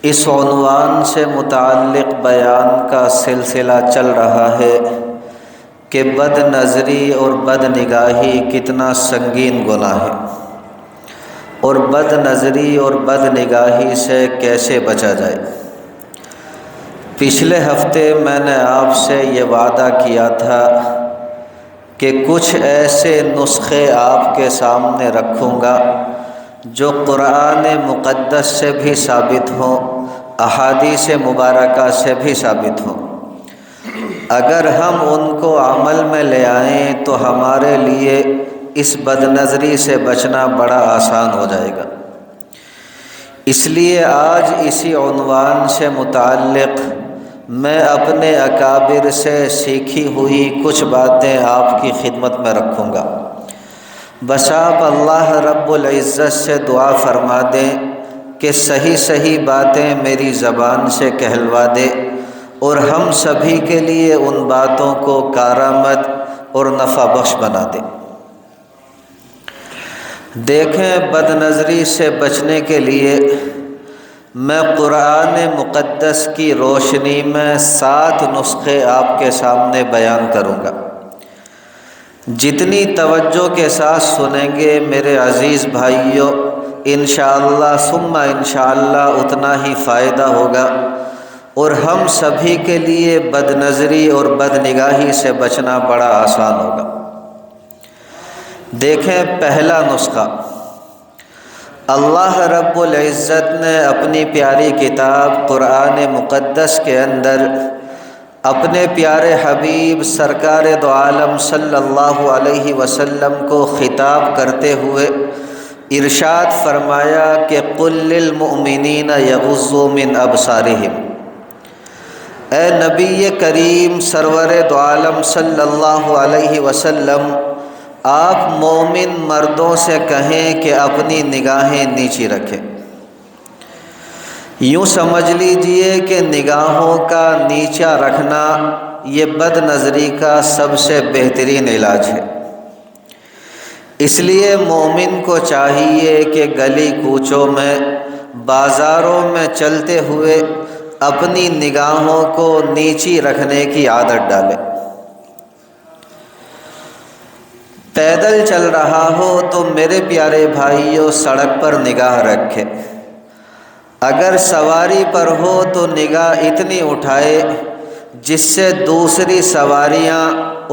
اس عنوان سے متعلق بیان کا سلسلہ چل رہا ہے کہ بد نظری اور بد نگاہی کتنا سنگین گناہ ہے اور بد نظری اور بد نگاہی سے کیسے بچا جائے۔ پچھلے ہفتے میں نے آپ سے یہ وعدہ کیا تھا کہ کچھ ایسے نسخے آپ کے سامنے رکھوں گا جو قرآن مقدس سے بھی ثابت ہوں، احادیث مبارکہ سے بھی ثابت ہوں۔ اگر ہم ان کو عمل میں لے آئیں تو ہمارے لیے اس بد نظری سے بچنا بڑا آسان ہو جائے گا۔ اس لیے آج اسی عنوان سے متعلق میں اپنے اکابر سے سیکھی ہوئی کچھ باتیں آپ کی خدمت میں رکھوں گا۔ بس آپ اللہ رب العزت سے دعا فرما دیں کہ صحیح صحیح باتیں میری زبان سے کہلوا دے اور ہم سبھی کے لیے ان باتوں کو کارآمد اور نفع بخش بنا دے۔ دیکھیں، بد نظری سے بچنے کے لیے میں قرآن مقدس کی روشنی میں 7 نسخے آپ کے سامنے بیان کروں گا۔ جتنی توجہ کے ساتھ سنیں گے میرے عزیز بھائیوں، انشاءاللہ ثم انشاءاللہ اتنا ہی فائدہ ہوگا اور ہم سبھی کے لیے بد نظری اور بد نگاہی سے بچنا بڑا آسان ہوگا۔ دیکھیں، پہلا نسخہ، اللہ رب العزت نے اپنی پیاری کتاب قرآن مقدس کے اندر اپنے پیارے حبیب سرکار دو عالم صلی اللہ علیہ وسلم کو خطاب کرتے ہوئے ارشاد فرمایا کہ قل للمؤمنین یغضوا من ابصارہم۔ اے نبی کریم سرور دو عالم صلی اللہ علیہ وسلم، آپ مومن مردوں سے کہیں کہ اپنی نگاہیں نیچی رکھیں۔ یوں سمجھ لیجئے کہ نگاہوں کا نیچا رکھنا یہ بد نظری کا سب سے بہترین علاج ہے۔ اس لیے مومن کو چاہیے کہ گلی کوچوں میں، بازاروں میں چلتے ہوئے اپنی نگاہوں کو نیچی رکھنے کی عادت ڈالے۔ پیدل چل رہا ہو تو میرے پیارے بھائیوں سڑک پر نگاہ رکھے۔ اگر سواری پر ہو تو نگاہ اتنی اٹھائے جس سے دوسری سواریاں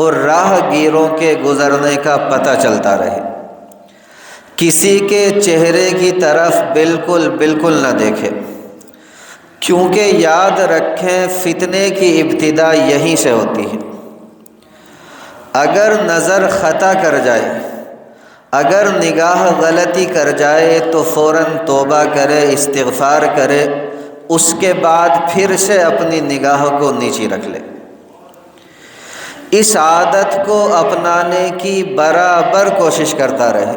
اور راہ گیروں کے گزرنے کا پتہ چلتا رہے۔ کسی کے چہرے کی طرف بالکل نہ دیکھے، کیونکہ یاد رکھیں فتنے کی ابتدا یہیں سے ہوتی ہے۔ اگر نظر خطا کر جائے، اگر نگاہ غلطی کر جائے تو فوراً توبہ کرے، استغفار کرے، اس کے بعد پھر سے اپنی نگاہ کو نیچی رکھ لے۔ اس عادت کو اپنانے کی برابر کوشش کرتا رہے،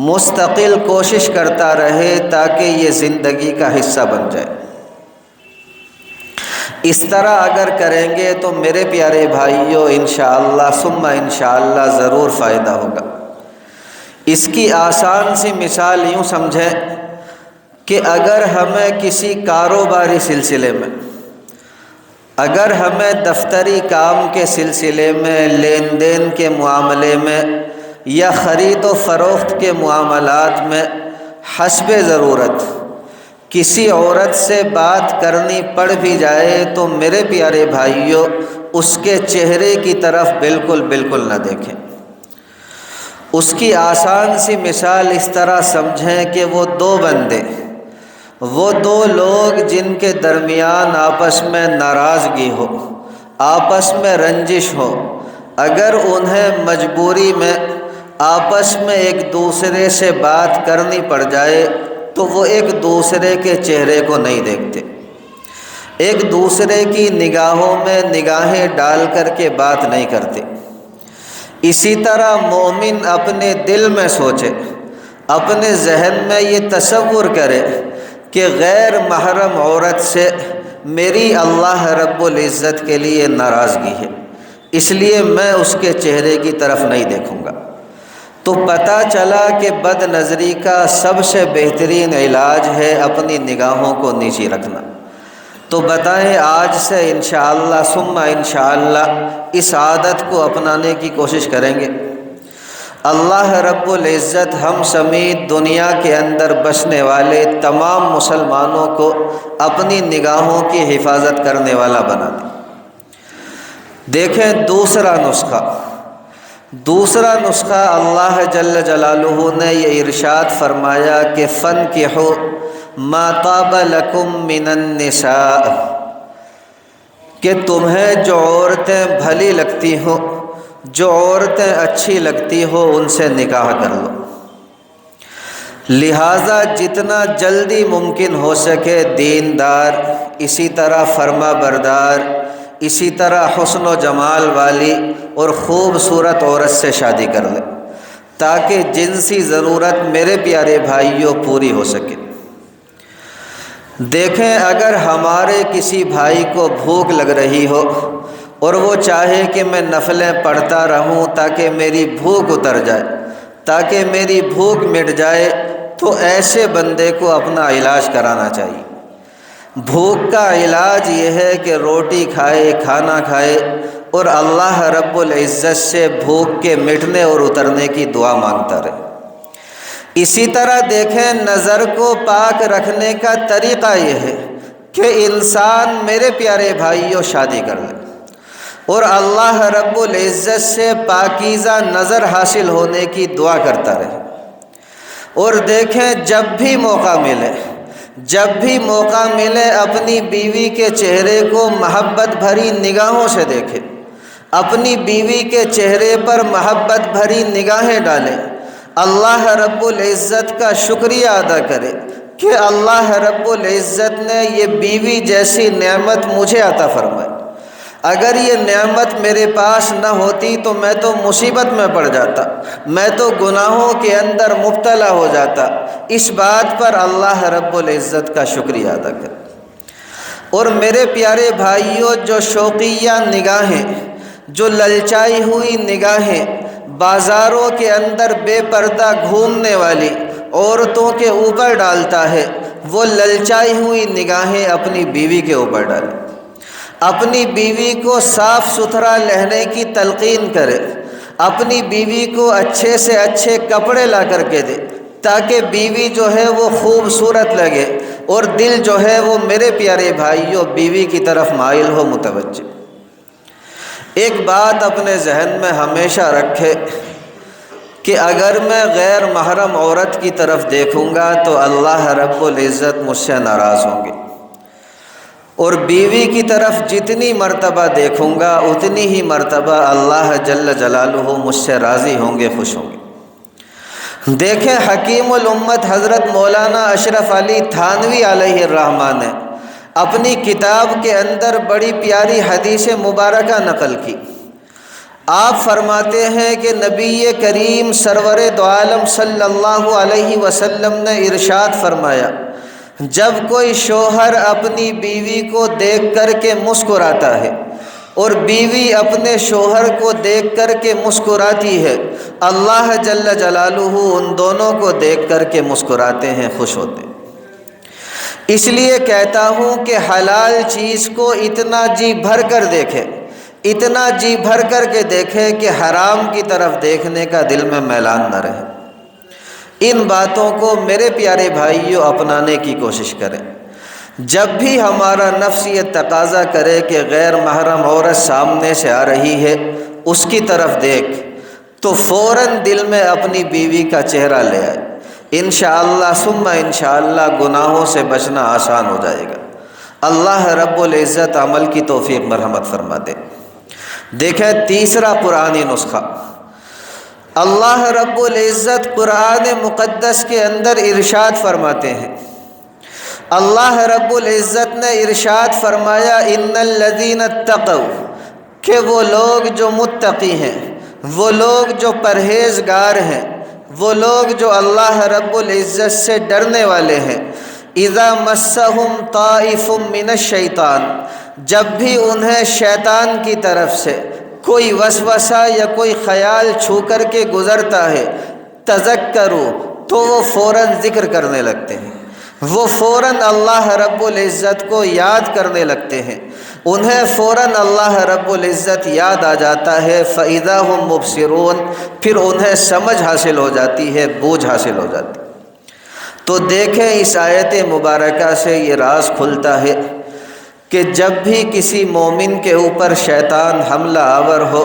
مستقل کوشش کرتا رہے تاکہ یہ زندگی کا حصہ بن جائے۔ اس طرح اگر کریں گے تو میرے پیارے بھائیوں انشاءاللہ ثم انشاءاللہ ضرور فائدہ ہوگا۔ اس کی آسان سی مثال یوں سمجھیں کہ اگر ہمیں کسی کاروباری سلسلے میں، اگر ہمیں دفتری کام کے سلسلے میں، لین دین کے معاملے میں یا خرید و فروخت کے معاملات میں حسب ضرورت کسی عورت سے بات کرنی پڑ بھی جائے تو میرے پیارے بھائیوں اس کے چہرے کی طرف بالکل نہ دیکھیں۔ اس کی آسان سی مثال اس طرح سمجھیں کہ وہ 2 بندے، وہ 2 لوگ جن کے درمیان آپس میں ناراضگی ہو، آپس میں رنجش ہو، اگر انہیں مجبوری میں آپس میں ایک دوسرے سے بات کرنی پڑ جائے تو وہ ایک دوسرے کے چہرے کو نہیں دیکھتے، ایک دوسرے کی نگاہوں میں نگاہیں ڈال کر کے بات نہیں کرتے۔ اسی طرح مومن اپنے دل میں سوچے، اپنے ذہن میں یہ تصور کرے کہ غیر محرم عورت سے میری اللہ رب العزت کے لیے ناراضگی ہے، اس لیے میں اس کے چہرے کی طرف نہیں دیکھوں گا۔ تو پتہ چلا کہ بد نظری کا سب سے بہترین علاج ہے اپنی نگاہوں کو نیچی رکھنا۔ تو بتائیں آج سے انشاءاللہ ثم انشاءاللہ اس عادت کو اپنانے کی کوشش کریں گے۔ اللہ رب العزت ہم سمیت دنیا کے اندر بسنے والے تمام مسلمانوں کو اپنی نگاہوں کی حفاظت کرنے والا بنا دے۔ دیکھیں دوسرا نسخہ اللہ جل جلالہ نے یہ ارشاد فرمایا کہ فَانْكِحُوا مَا طَابَ لَكُم مِّنَ النِّسَاءِ، کہ تمہیں جو عورتیں بھلی لگتی ہوں، جو عورتیں اچھی لگتی ہو، ان سے نکاح کر لو۔ لہٰذا جتنا جلدی ممکن ہو سکے دیندار، اسی طرح فرما بردار، اسی طرح حسن و جمال والی اور خوبصورت عورت سے شادی کر لے، تاکہ جنسی ضرورت میرے پیارے بھائیوں پوری ہو سکے۔ دیکھیں اگر ہمارے کسی بھائی کو بھوک لگ رہی ہو اور وہ چاہے کہ میں نفلیں پڑھتا رہوں تاکہ میری بھوک اتر جائے، تاکہ میری بھوک مٹ جائے، تو ایسے بندے کو اپنا علاج کرانا چاہیے۔ بھوک کا علاج یہ ہے کہ روٹی کھائے، کھانا کھائے اور اللہ رب العزت سے بھوک کے مٹنے اور اترنے کی دعا مانگتا رہے۔ اسی طرح دیکھیں نظر کو پاک رکھنے کا طریقہ یہ ہے کہ انسان میرے پیارے بھائیوں شادی کر لے اور اللہ رب العزت سے پاکیزہ نظر حاصل ہونے کی دعا کرتا رہے۔ اور دیکھیں جب بھی موقع ملے اپنی بیوی کے چہرے کو محبت بھری نگاہوں سے دیکھے، اپنی بیوی کے چہرے پر محبت بھری نگاہیں ڈالے، اللہ رب العزت کا شکریہ ادا کرے کہ اللہ رب العزت نے یہ بیوی جیسی نعمت مجھے عطا فرمائی۔ اگر یہ نعمت میرے پاس نہ ہوتی تو میں تو مصیبت میں پڑ جاتا، میں تو گناہوں کے اندر مبتلا ہو جاتا۔ اس بات پر اللہ رب العزت کا شکریہ ادا کرے۔ اور میرے پیارے بھائیوں، جو شوقیہ نگاہیں، جو للچائی ہوئی نگاہیں بازاروں کے اندر بے پردہ گھومنے والی عورتوں کے اوپر ڈالتا ہے، وہ للچائی ہوئی نگاہیں اپنی بیوی کے اوپر ڈالے، اپنی بیوی کو صاف ستھرا رہنے کی تلقین کرے، اپنی بیوی کو اچھے سے اچھے کپڑے لا کر کے دے، تاکہ بیوی جو ہے وہ خوبصورت لگے اور دل جو ہے وہ میرے پیارے بھائیوں بیوی کی طرف مائل ہو، متوجہ۔ ایک بات اپنے ذہن میں ہمیشہ رکھے کہ اگر میں غیر محرم عورت کی طرف دیکھوں گا تو اللہ رب العزت مجھ سے ناراض ہوں گے، اور بیوی کی طرف جتنی مرتبہ دیکھوں گا اتنی ہی مرتبہ اللہ جل جلالہ مجھ سے راضی ہوں گے، خوش ہوں گے۔ دیکھیں حکیم الامت حضرت مولانا اشرف علی تھانوی علیہ الرحمہ نے اپنی کتاب کے اندر بڑی پیاری حدیث مبارکہ نقل کی۔ آپ فرماتے ہیں کہ نبی کریم سرور دو عالم صلی اللہ علیہ وسلم نے ارشاد فرمایا، جب کوئی شوہر اپنی بیوی کو دیکھ کر کے مسکراتا ہے اور بیوی اپنے شوہر کو دیکھ کر کے مسکراتی ہے، اللہ جل جلالہ ان دونوں کو دیکھ کر کے مسکراتے ہیں، خوش ہوتے ہیں۔ اس لیے کہتا ہوں کہ حلال چیز کو اتنا جی بھر کر دیکھے، اتنا جی بھر کر کے دیکھے کہ حرام کی طرف دیکھنے کا دل میں میلان نہ رہے۔ ان باتوں کو میرے پیارے بھائیوں اپنانے کی کوشش کریں۔ جب بھی ہمارا نفس یہ تقاضا کرے کہ غیر محرم عورت سامنے سے آ رہی ہے، اس کی طرف دیکھ، تو فوراً دل میں اپنی بیوی کا چہرہ لے آئے۔ انشاءاللہ ثم انشاءاللہ گناہوں سے بچنا آسان ہو جائے گا۔ اللہ رب العزت عمل کی توفیق مرحمت فرما دے۔ دیکھیں تیسرا قرآنی نسخہ، اللہ رب العزت قرآن مقدس کے اندر ارشاد فرماتے ہیں، اللہ رب العزت نے ارشاد فرمایا ان الذین اتقوا، کہ وہ لوگ جو متقی ہیں، وہ لوگ جو پرہیزگار ہیں، وہ لوگ جو اللہ رب العزت سے ڈرنے والے ہیں، اذا مسہم طائف من الشیطان، جب بھی انہیں شیطان کی طرف سے کوئی وسوسہ یا کوئی خیال چھو کر کے گزرتا ہے، تذکروا، تو وہ فوراً ذکر کرنے لگتے ہیں، وہ فوراً اللہ رب العزت کو یاد کرنے لگتے ہیں، انہیں فوراً اللہ رب العزت یاد آ جاتا ہے۔ فَإِذَا هُمْ مُبْصِرُونَ، پھر انہیں سمجھ حاصل ہو جاتی ہے، بوجھ حاصل ہو جاتی ہے۔ تو دیکھیں اس آیت مبارکہ سے یہ راز کھلتا ہے کہ جب بھی کسی مومن کے اوپر شیطان حملہ آور ہو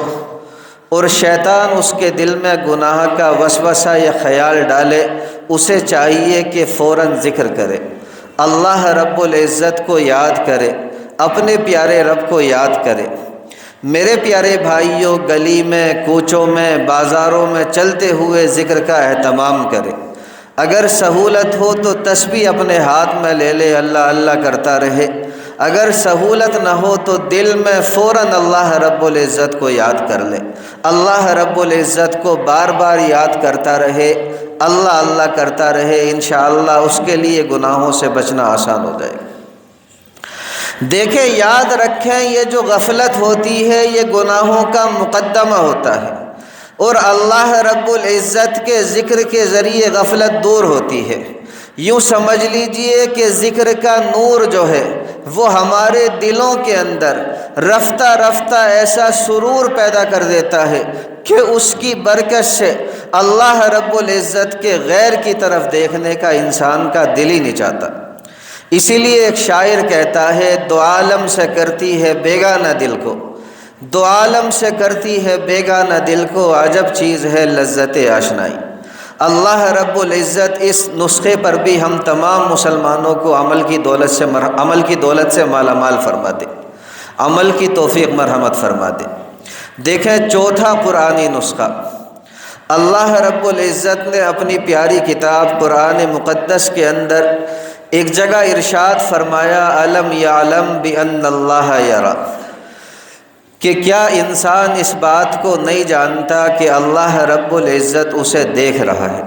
اور شیطان اس کے دل میں گناہ کا وسوسہ یا خیال ڈالے، اسے چاہیے کہ فوراً ذکر کرے، اللہ رب العزت کو یاد کرے، اپنے پیارے رب کو یاد کرے۔ میرے پیارے بھائیوں، گلی میں، کوچوں میں، بازاروں میں چلتے ہوئے ذکر کا اہتمام کرے۔ اگر سہولت ہو تو تسبیح اپنے ہاتھ میں لے لے، اللہ اللہ کرتا رہے۔ اگر سہولت نہ ہو تو دل میں فوراً اللہ رب العزت کو یاد کر لے، اللہ رب العزت کو بار بار یاد کرتا رہے، اللہ اللہ کرتا رہے، انشاءاللہ اس کے لیے گناہوں سے بچنا آسان ہو جائے گا۔ دیکھیں، یاد رکھیں، یہ جو غفلت ہوتی ہے یہ گناہوں کا مقدمہ ہوتا ہے، اور اللہ رب العزت کے ذکر کے ذریعے غفلت دور ہوتی ہے۔ یوں سمجھ لیجئے کہ ذکر کا نور جو ہے وہ ہمارے دلوں کے اندر رفتہ رفتہ ایسا سرور پیدا کر دیتا ہے کہ اس کی برکت سے اللہ رب العزت کے غیر کی طرف دیکھنے کا انسان کا دل ہی نہیں چاہتا۔ اسی لیے ایک شاعر کہتا ہے، دو عالم سے کرتی ہے بیگانہ دل کو، دو عالم سے کرتی ہے بیگانہ دل کو، عجب چیز ہے لذت آشنائی۔ اللہ رب العزت اس نسخے پر بھی ہم تمام مسلمانوں کو عمل کی دولت سے مالا مال فرما دے، عمل کی توفیق مرحمت فرما دے۔ دیکھیں، چوتھا قرآنی نسخہ، اللہ رب العزت نے اپنی پیاری کتاب قرآن مقدس کے اندر ایک جگہ ارشاد فرمایا، الم یعلم بان اللہ یری، کہ کیا انسان اس بات کو نہیں جانتا کہ اللہ رب العزت اسے دیکھ رہا ہے۔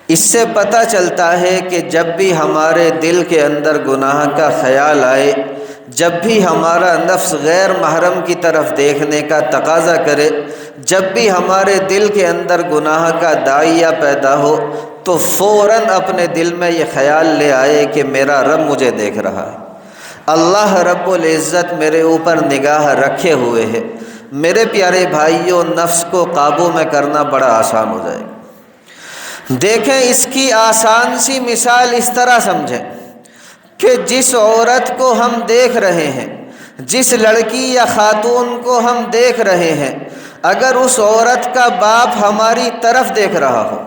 اس سے پتہ چلتا ہے کہ جب بھی ہمارے دل کے اندر گناہ کا خیال آئے، جب بھی ہمارا نفس غیر محرم کی طرف دیکھنے کا تقاضا کرے، جب بھی ہمارے دل کے اندر گناہ کا داعیہ پیدا ہو، تو فوراً اپنے دل میں یہ خیال لے آئے کہ میرا رب مجھے دیکھ رہا ہے، اللہ رب العزت میرے اوپر نگاہ رکھے ہوئے ہے۔ میرے پیارے بھائیوں، نفس کو قابو میں کرنا بڑا آسان ہو جائے گا۔ دیکھیں، اس کی آسان سی مثال اس طرح سمجھیں کہ جس عورت کو ہم دیکھ رہے ہیں، جس لڑکی یا خاتون کو ہم دیکھ رہے ہیں، اگر اس عورت کا باپ ہماری طرف دیکھ رہا ہو،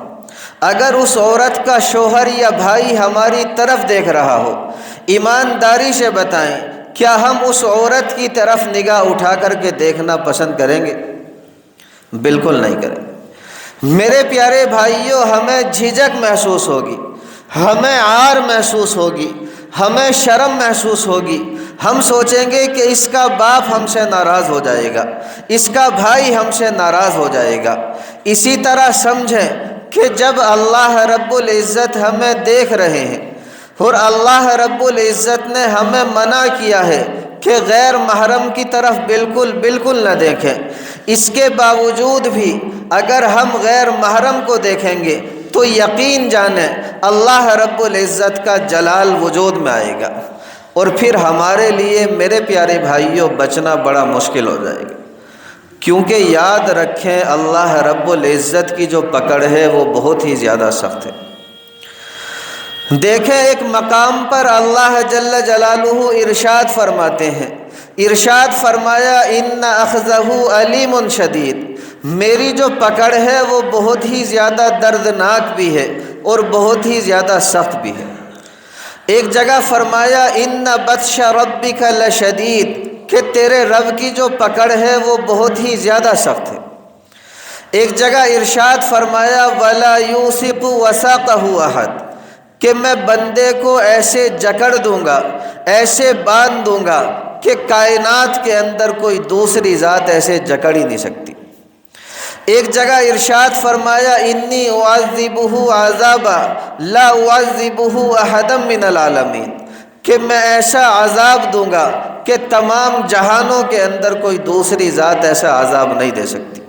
اگر اس عورت کا شوہر یا بھائی ہماری طرف دیکھ رہا ہو، ایمانداری سے بتائیں، کیا ہم اس عورت کی طرف نگاہ اٹھا کر کے دیکھنا پسند کریں گے؟ بالکل نہیں کریں گے۔ میرے پیارے بھائیوں، ہمیں جھجک محسوس ہوگی، ہمیں عار محسوس ہوگی، ہمیں شرم محسوس ہوگی۔ ہم سوچیں گے کہ اس کا باپ ہم سے ناراض ہو جائے گا، اس کا بھائی ہم سے ناراض ہو جائے گا۔ اسی طرح سمجھیں کہ جب اللہ رب العزت ہمیں دیکھ رہے ہیں اور اللہ رب العزت نے ہمیں منع کیا ہے کہ غیر محرم کی طرف بالکل نہ دیکھیں، اس کے باوجود بھی اگر ہم غیر محرم کو دیکھیں گے تو یقین جانیں اللہ رب العزت کا جلال وجود میں آئے گا، اور پھر ہمارے لیے میرے پیارے بھائیوں بچنا بڑا مشکل ہو جائے گا۔ کیونکہ یاد رکھیں، اللہ رب العزت کی جو پکڑ ہے وہ بہت ہی زیادہ سخت ہے۔ دیکھیں، ایک مقام پر اللہ جل جلالہ ارشاد فرماتے ہیں، ارشاد فرمایا، ان اخذہ علیم شدید، میری جو پکڑ ہے وہ بہت ہی زیادہ دردناک بھی ہے اور بہت ہی زیادہ سخت بھی ہے۔ ایک جگہ فرمایا، ان بطش ربک لشدید، کہ تیرے رب کی جو پکڑ ہے وہ بہت ہی زیادہ سخت ہے۔ ایک جگہ ارشاد فرمایا، ولا یوثق وثاقہ احد، کہ میں بندے کو ایسے جکڑ دوں گا، ایسے باندھ دوں گا کہ کائنات کے اندر کوئی دوسری ذات ایسے جکڑ ہی نہیں سکتی۔ ایک جگہ ارشاد فرمایا، انی اعذبہ عذابا لا اعذبہ احدا من العالمین، کہ میں ایسا عذاب دوں گا کہ تمام جہانوں کے اندر کوئی دوسری ذات ایسا عذاب نہیں دے سکتی۔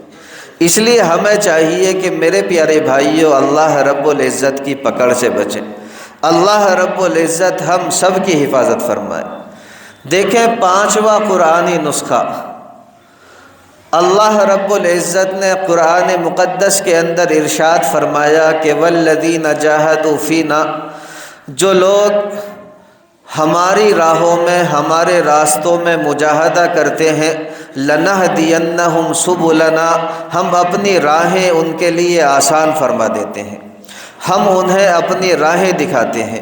اس لیے ہمیں چاہیے کہ میرے پیارے بھائیوں اللہ رب العزت کی پکڑ سے بچیں، اللہ رب العزت ہم سب کی حفاظت فرمائے۔ دیکھیں 5واں قرآنی نسخہ، اللہ رب العزت نے قرآن مقدس کے اندر ارشاد فرمایا کہ والذین جاہدوا فینا، جو لوگ ہماری راہوں میں ہمارے راستوں میں مجاہدہ کرتے ہیں، لنہدینہم سبلنا، ہم اپنی راہیں ان کے لیے آسان فرما دیتے ہیں، ہم انہیں اپنی راہیں دکھاتے ہیں۔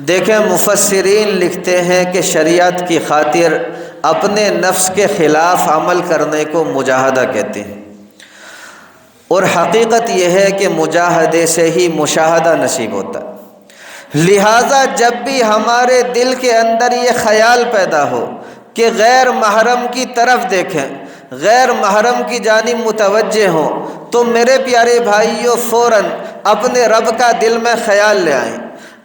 دیکھیں مفسرین لکھتے ہیں کہ شریعت کی خاطر اپنے نفس کے خلاف عمل کرنے کو مجاہدہ کہتے ہیں، اور حقیقت یہ ہے کہ مجاہدے سے ہی مشاہدہ نصیب ہوتا ہے۔ لہٰذا جب بھی ہمارے دل کے اندر یہ خیال پیدا ہو کہ غیر محرم کی طرف دیکھیں، غیر محرم کی جانب متوجہ ہوں، تو میرے پیارے بھائیوں فوراً اپنے رب کا دل میں خیال لے آئیں،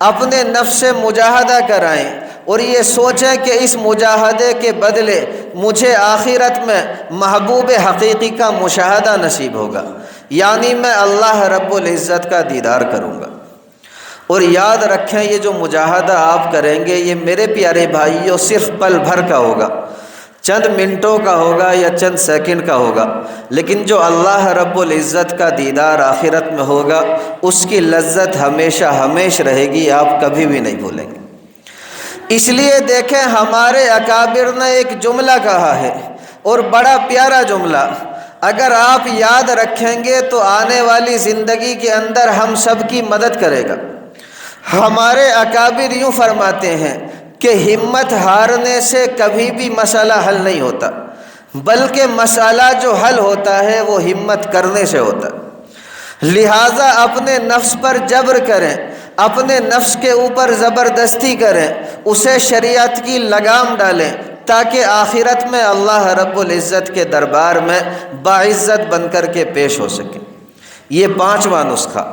اپنے نفس سے مجاہدہ کرائیں، اور یہ سوچیں کہ اس مجاہدے کے بدلے مجھے آخرت میں محبوب حقیقی کا مشاہدہ نصیب ہوگا، یعنی میں اللہ رب العزت کا دیدار کروں گا۔ اور یاد رکھیں یہ جو مجاہدہ آپ کریں گے یہ میرے پیارے بھائیوں صرف پل بھر کا ہوگا، چند منٹوں کا ہوگا یا چند سیکنڈ کا ہوگا، لیکن جو اللہ رب العزت کا دیدار آخرت میں ہوگا اس کی لذت ہمیشہ ہمیشہ رہے گی، آپ کبھی بھی نہیں بھولیں گے۔ اس لیے دیکھیں ہمارے اکابر نے ایک جملہ کہا ہے، اور بڑا پیارا جملہ، اگر آپ یاد رکھیں گے تو آنے والی زندگی کے اندر ہم سب کی مدد کرے گا۔ ہمارے اکابر یوں فرماتے ہیں کہ ہمت ہارنے سے کبھی بھی مسئلہ حل نہیں ہوتا، بلکہ مسئلہ جو حل ہوتا ہے وہ ہمت کرنے سے ہوتا ہے۔ لہٰذا اپنے نفس پر جبر کریں، اپنے نفس کے اوپر زبردستی کریں، اسے شریعت کی لگام ڈالیں، تاکہ آخرت میں اللہ رب العزت کے دربار میں باعزت بن کر کے پیش ہو سکے۔ یہ 5واں نسخہ۔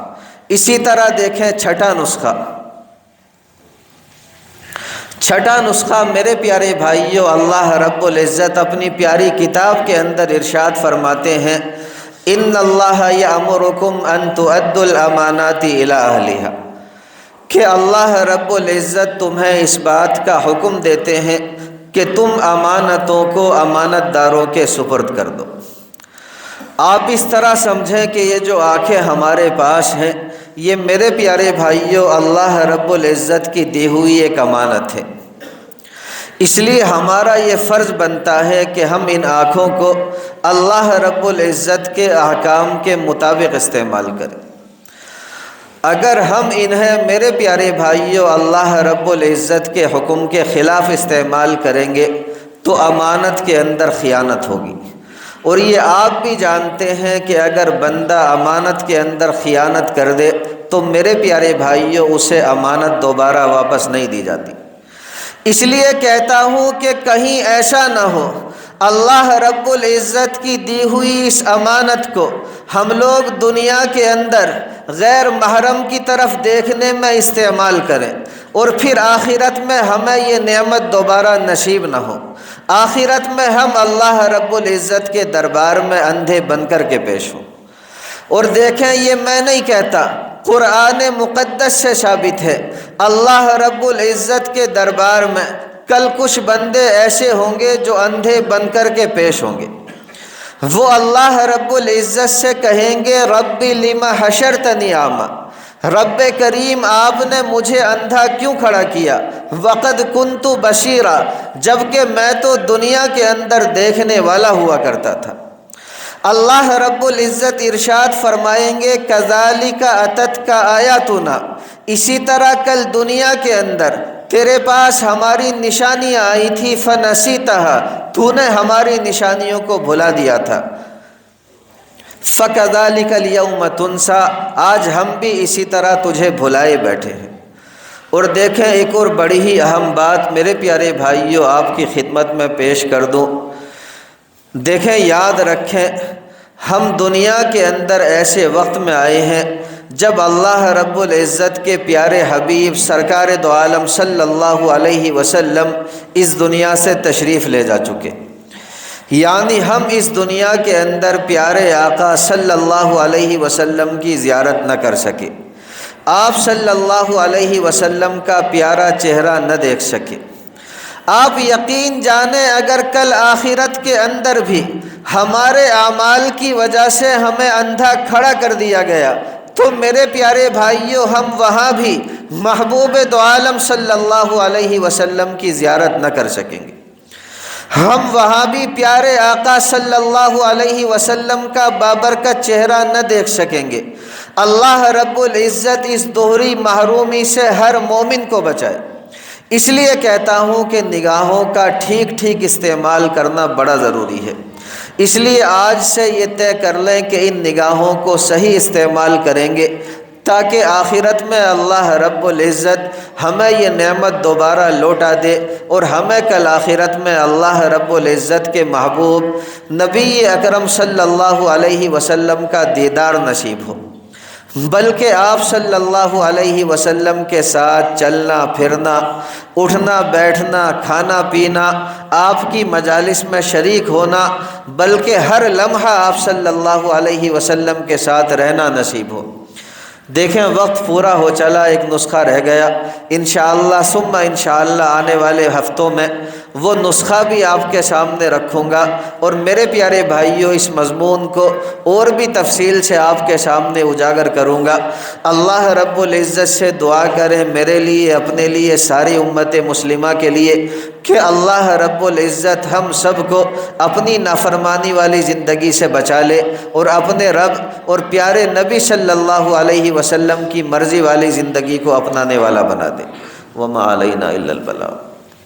اسی طرح دیکھیں چھٹا نسخہ، چھٹا نسخہ میرے پیارے بھائیوں اللہ رب العزت اپنی پیاری کتاب کے اندر ارشاد فرماتے ہیں ان اللہ یأمرکم ان تؤدوا الامانات الی اہلہا، کہ اللہ رب العزت تمہیں اس بات کا حکم دیتے ہیں کہ تم امانتوں کو امانت داروں کے سپرد کر دو۔ آپ اس طرح سمجھیں کہ یہ جو آنکھیں ہمارے پاس ہیں یہ میرے پیارے بھائیوں اللہ رب العزت کی دی ہوئی ایک امانت ہے، اس لیے ہمارا یہ فرض بنتا ہے کہ ہم ان آنکھوں کو اللہ رب العزت کے احکام کے مطابق استعمال کریں۔ اگر ہم انہیں میرے پیارے بھائیوں اللہ رب العزت کے حکم کے خلاف استعمال کریں گے تو امانت کے اندر خیانت ہوگی، اور یہ آپ بھی جانتے ہیں کہ اگر بندہ امانت کے اندر خیانت کر دے تو میرے پیارے بھائیوں اسے امانت دوبارہ واپس نہیں دی جاتی۔ اس لیے کہتا ہوں کہ کہیں ایسا نہ ہو اللہ رب العزت کی دی ہوئی اس امانت کو ہم لوگ دنیا کے اندر غیر محرم کی طرف دیکھنے میں استعمال کریں، اور پھر آخرت میں ہمیں یہ نعمت دوبارہ نصیب نہ ہو، آخرت میں ہم اللہ رب العزت کے دربار میں اندھے بن کر کے پیش ہوں۔ اور دیکھیں یہ میں نہیں کہتا، قرآن مقدس سے ثابت ہے، اللہ رب العزت کے دربار میں کل کچھ بندے ایسے ہوں گے جو اندھے بن کر کے پیش ہوں گے، وہ اللہ رب العزت سے کہیں گے رب لما حشرتنی اعمی، رب کریم آپ نے مجھے اندھا کیوں کھڑا کیا، وقد کنت بصیرا، جبکہ میں تو دنیا کے اندر دیکھنے والا ہوا کرتا تھا۔ اللہ رب العزت ارشاد فرمائیں گے کذالک اتتک آیاتنا، اسی طرح کل دنیا کے اندر تیرے پاس ہماری نشانیاں آئی تھی فنسیتہا، تو نے ہماری نشانیوں کو بھلا دیا تھا، فَكَذَلِكَ الْيَوْمَ تُنْسَى، آج ہم بھی اسی طرح تجھے بھلائے بیٹھے ہیں۔ اور دیکھیں ایک اور بڑی ہی اہم بات میرے پیارے بھائیوں آپ کی خدمت میں پیش کر دوں، دیکھیں یاد رکھیں ہم دنیا کے اندر ایسے وقت میں آئے ہیں جب اللہ رب العزت کے پیارے حبیب سرکار دو عالم صلی اللہ علیہ وسلم اس دنیا سے تشریف لے جا چکے۔ یعنی ہم اس دنیا کے اندر پیارے آقا صلی اللہ علیہ وسلم کی زیارت نہ کر سکے، آپ صلی اللہ علیہ وسلم کا پیارا چہرہ نہ دیکھ سکے۔ آپ یقین جانیں اگر کل آخرت کے اندر بھی ہمارے اعمال کی وجہ سے ہمیں اندھا کھڑا کر دیا گیا تو میرے پیارے بھائیوں ہم وہاں بھی محبوب دو عالم صلی اللہ علیہ وسلم کی زیارت نہ کر سکیں گے، ہم وہاں بھی پیارے آقا صلی اللہ علیہ وسلم کا بابرکت چہرہ نہ دیکھ سکیں گے۔ اللہ رب العزت اس دوہری محرومی سے ہر مومن کو بچائے۔ اس لیے کہتا ہوں کہ نگاہوں کا ٹھیک استعمال کرنا بڑا ضروری ہے۔ اس لیے آج سے یہ طے کر لیں کہ ان نگاہوں کو صحیح استعمال کریں گے تاکہ آخرت میں اللہ رب العزت ہمیں یہ نعمت دوبارہ لوٹا دے اور ہمیں کل آخرت میں اللہ رب العزت کے محبوب نبی اکرم صلی اللہ علیہ وسلم کا دیدار نصیب ہو، بلکہ آپ صلی اللہ علیہ وسلم کے ساتھ چلنا پھرنا، اٹھنا بیٹھنا، کھانا پینا، آپ کی مجالس میں شریک ہونا، بلکہ ہر لمحہ آپ صلی اللہ علیہ وسلم کے ساتھ رہنا نصیب ہو۔ دیکھیں وقت پورا ہو چلا، ایک نسخہ رہ گیا، انشاءاللہ ثم انشاءاللہ آنے والے ہفتوں میں وہ نسخہ بھی آپ کے سامنے رکھوں گا، اور میرے پیارے بھائیوں اس مضمون کو اور بھی تفصیل سے آپ کے سامنے اجاگر کروں گا۔ اللہ رب العزت سے دعا کریں میرے لیے، اپنے لیے، ساری امت مسلمہ کے لیے کہ اللہ رب العزت ہم سب کو اپنی نافرمانی والی زندگی سے بچا لے اور اپنے رب اور پیارے نبی صلی اللہ علیہ وسلم کی مرضی والی زندگی کو اپنانے والا بنا دے۔ وما علینا الا البلاغ۔